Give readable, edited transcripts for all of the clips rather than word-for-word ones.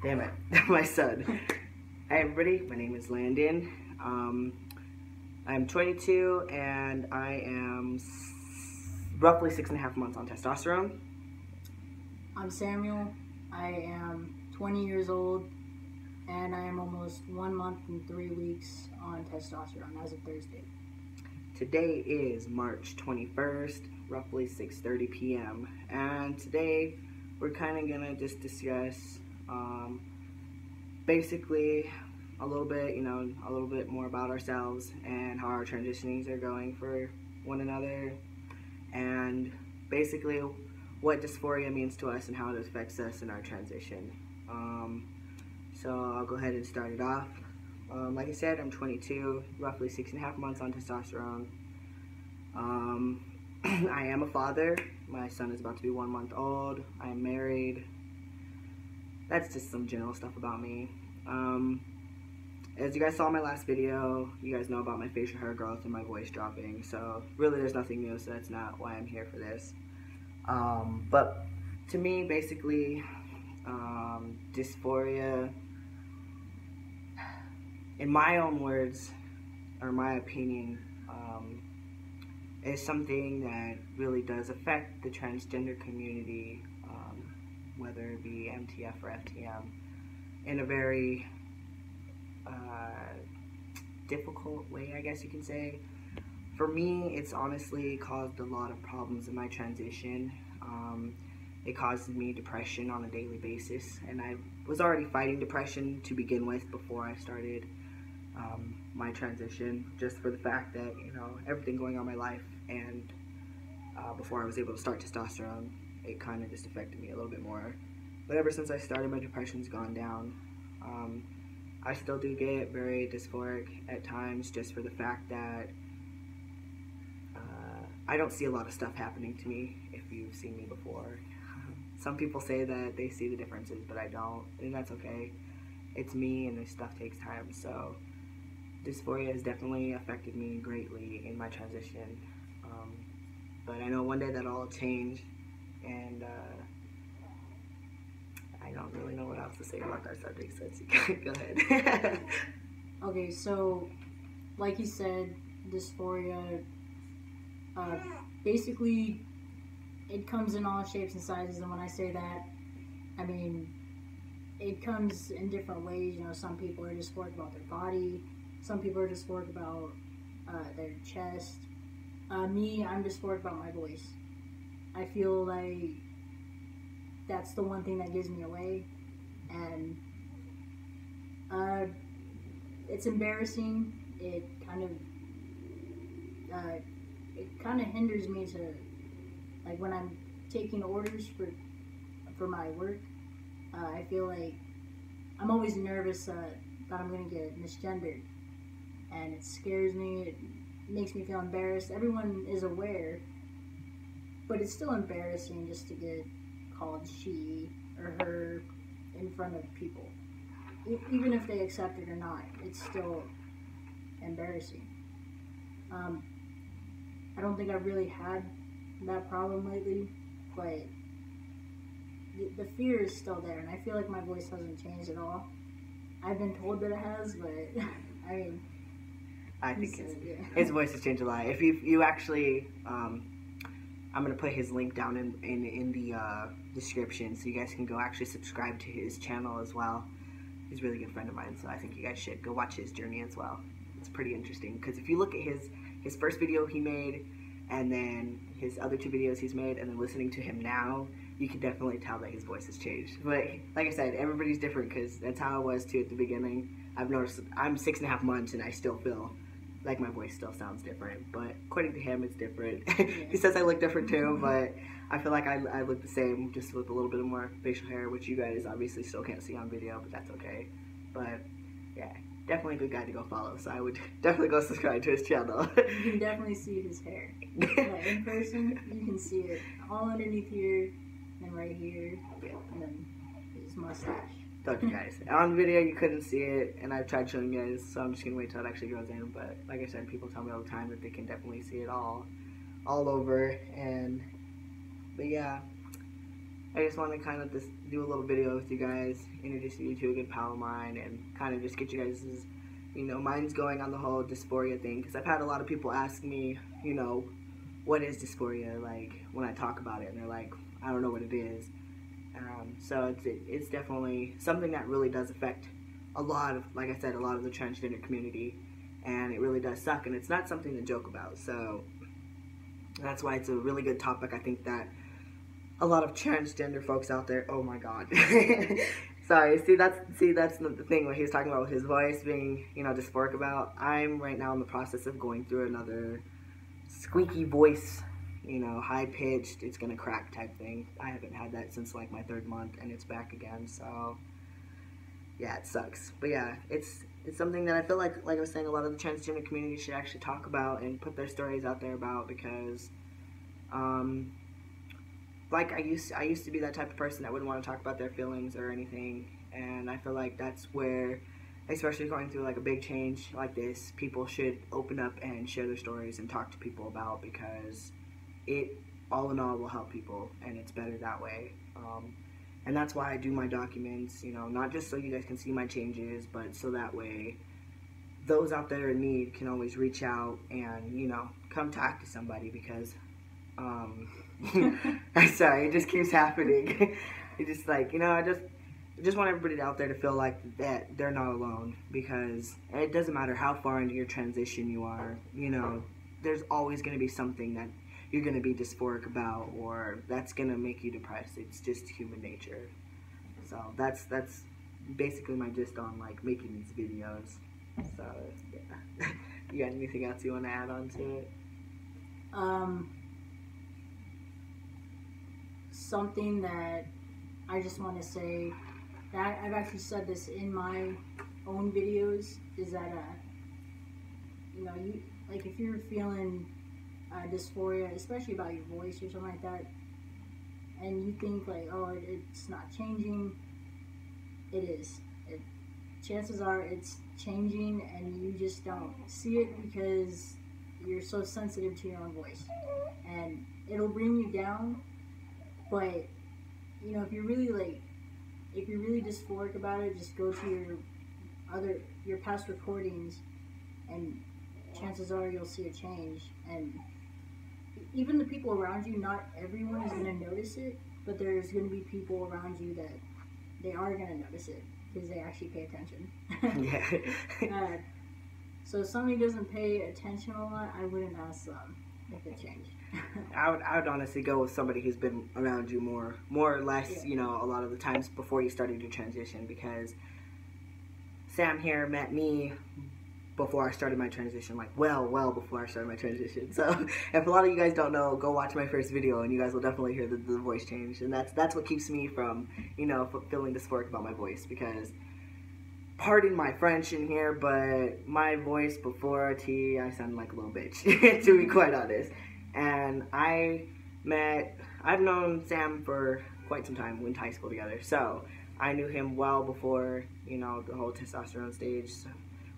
Damn it, my son. Hi everybody, my name is Landon. I'm 22 and I am roughly 6.5 months on testosterone. I'm Samuel. I am 20 years old and I am almost 1 month and 3 weeks on testosterone as of Thursday. Today is March 21st, roughly 6:30 p.m. and today we're kind of gonna just discuss basically a little bit more about ourselves and how our transitionings are going for one another, and basically what dysphoria means to us and how it affects us in our transition. So I'll go ahead and start it off. Like I said, I'm 22, roughly 6.5 months on testosterone. I am a father. My son is about to be 1 month old. I am married. That's just some general stuff about me. As you guys saw in my last video, you guys know about my facial hair growth and my voice dropping. So really there's nothing new, so that's not why I'm here for this. But to me, basically, dysphoria, in my own words, or my opinion, is something that really does affect the transgender community, whether it be MTF or FTM, in a very difficult way, I guess you can say. For me, it's honestly caused a lot of problems in my transition. It causes me depression on a daily basis, and I was already fighting depression to begin with before I started my transition, just for the fact that, everything going on in my life, and before I was able to start testosterone, it kind of just affected me a little bit more. But ever since I started, my depression's gone down. I still do get very dysphoric at times, just for the fact that I don't see a lot of stuff happening to me. If you've seen me before, some people say that they see the differences, but I don't, and that's okay. It's me, and this stuff takes time. So dysphoria has definitely affected me greatly in my transition. But I know one day that'll all change, and I don't really know what else to say about that subject, so you can go ahead. Okay, so like you said, dysphoria, basically it comes in all shapes and sizes, and when I say that, I mean it comes in different ways. Some people are dysphoric about their body, some people are dysphoric about their chest. Me, I'm dysphoric about my voice. I feel like that's the one thing that gives me away, and it's embarrassing. It kind of hinders me to, like, when I'm taking orders for my work. I feel like I'm always nervous that I'm gonna get misgendered, and it scares me. It makes me feel embarrassed. Everyone is aware, but it's still embarrassing just to get called she or her in front of people. Even if they accept it or not, it's still embarrassing. I don't think I've really had that problem lately, but the fear is still there, and I feel like my voice hasn't changed at all. I've been told that it has, but I mean, I think his voice has changed a lot. If you actually, I'm gonna put his link down in the description, so you guys can go actually subscribe to his channel as well. He's a really good friend of mine, so I think you guys should go watch his journey as well. It's pretty interesting, because if you look at his first video he made, and then his other 2 videos he's made, and then listening to him now, you can definitely tell that his voice has changed. But like I said, everybody's different, because that's how I was too at the beginning. I've noticed I'm 6.5 months and I still feel like my voice still sounds different, but according to him, it's different. Yeah. He says I look different too, but I feel like I look the same, just with a little bit more facial hair, which you guys obviously still can't see on video, but that's okay. But yeah, definitely a good guy to go follow, so I would definitely go subscribe to his channel. You can definitely see his hair. Like, in person, you can see it all underneath here and right here, and then his mustache. Told you guys. On video, you couldn't see it, and I've tried showing you guys, so I'm just gonna wait till it actually goes in. But like I said, people tell me all the time that they can definitely see it all over. But yeah, I just want to kind of just do a little video with you guys, introduce you to a good pal of mine, and kind of just get you guys' minds going on the whole dysphoria thing, because I've had a lot of people ask me, what is dysphoria, like, when I talk about it, and they're like, I don't know what it is. So it's definitely something that really does affect a lot of, like I said, a lot of the transgender community, and it really does suck, and it's not something to joke about. So that's why it's a really good topic. I think that a lot of transgender folks out there, oh my god. Sorry, see that's the thing what he was talking about with his voice being, dysphoric about. I'm right now in the process of going through another squeaky voice, high-pitched, it's gonna crack type thing. I haven't had that since like my 3rd month, and it's back again, so yeah, it sucks. But yeah, it's something that I feel like I was saying, a lot of the transgender community should actually talk about and put their stories out there about, because like I used to be that type of person that wouldn't want to talk about their feelings or anything, and I feel like that's where, especially going through like a big change like this, people should open up and share their stories and talk to people about, because it all in all will help people, and it's better that way. And that's why I do my documents, not just so you guys can see my changes, but so that way those out there in need can always reach out and, come talk to somebody, because I'm sorry, it just keeps happening. It's just like, I just want everybody out there to feel like that they're not alone, because it doesn't matter how far into your transition you are, there's always going to be something that you're going to be dysphoric about, or that's going to make you depressed. It's just human nature. So that's basically my gist on like making these videos. So yeah. You got anything else you want to add on to it? Something that I just want to say, that I've actually said this in my own videos, is that you, like, if you're feeling dysphoria, especially about your voice or something like that, and you think like, oh, it's not changing, it is. Chances are it's changing, and you just don't see it because you're so sensitive to your own voice, and it'll bring you down. But if you're really dysphoric about it, just go to your past recordings, and chances are you'll see a change. And even the people around you, not everyone is going to notice it, but there's going to be people around you that they are going to notice it, because they actually pay attention. Yeah. So if somebody doesn't pay attention a lot, I wouldn't ask them if it changed. I would honestly go with somebody who's been around you more or less, yeah. A lot of the times before you started your transition, because Sam here met me before I started my transition, like well before I started my transition. So if a lot of you guys don't know, go watch my first video, and you guys will definitely hear the voice change, and that's what keeps me from, feeling dysphoric about my voice, because, pardon my French in here, but my voice before tea, I sounded like a little bitch, to be quite honest. And I've known Sam for quite some time. We went to high school together, so I knew him well before, the whole testosterone stage. So.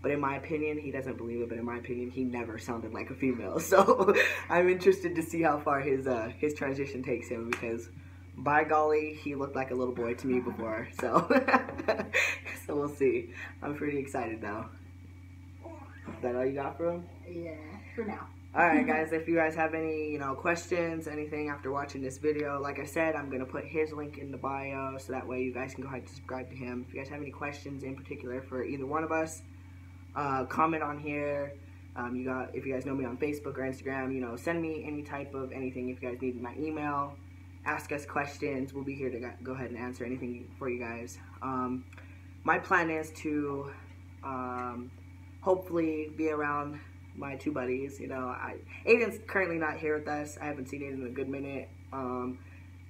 But in my opinion, he doesn't believe it, but in my opinion, he never sounded like a female. So I'm interested to see how far his transition takes him, because by golly, he looked like a little boy to me before. So so we'll see. I'm pretty excited though. Is that all you got for him? Yeah, for now. Alright guys, if you guys have any, questions, anything after watching this video, like I said, I'm going to put his link in the bio, so that way you guys can go ahead and subscribe to him. If you guys have any questions in particular for either one of us, comment on here. If you guys know me on Facebook or Instagram, send me any type of anything. If you guys need my email, ask us questions. We'll be here to go ahead and answer anything for you guys. My plan is to hopefully be around my 2 buddies. Aiden's currently not here with us. I haven't seen Aiden in a good minute.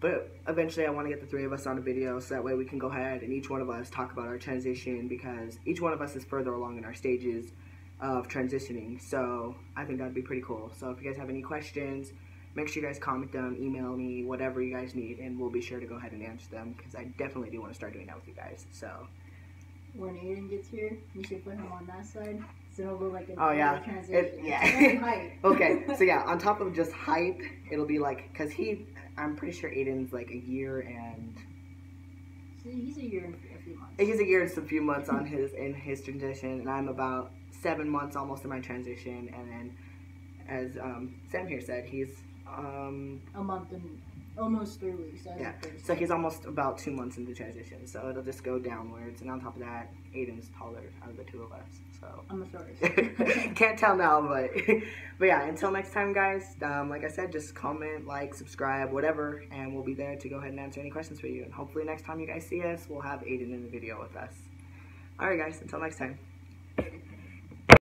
But eventually I want to get the 3 of us on a video, so that way we can go ahead and each one of us talk about our transition, because each one of us is further along in our stages of transitioning. So I think that'd be pretty cool. So if you guys have any questions, make sure you guys comment them, email me, whatever you guys need, and we'll be sure to go ahead and answer them, because I definitely do want to start doing that with you guys. So when Aiden gets here, you should put him on that side, so it'll look like a transition. Yeah. Okay, so yeah, on top of just hype, it'll be like, because I'm pretty sure Aiden's like a year and... He's a year and a few months. He's a year and a few months on his transition, and I'm about 7 months almost in my transition. And then, as Sam here said, he's a month and almost 3 weeks. Yeah, so he's almost about 2 months into transition. So it'll just go downwards, and on top of that, Aiden's taller out of the two of us. So I'm a shortest. Can't tell now, but yeah. Until next time, guys. Like I said, just comment, like, subscribe, whatever, and we'll be there to go ahead and answer any questions for you. And hopefully, next time you guys see us, we'll have Aiden in the video with us. All right, guys. Until next time.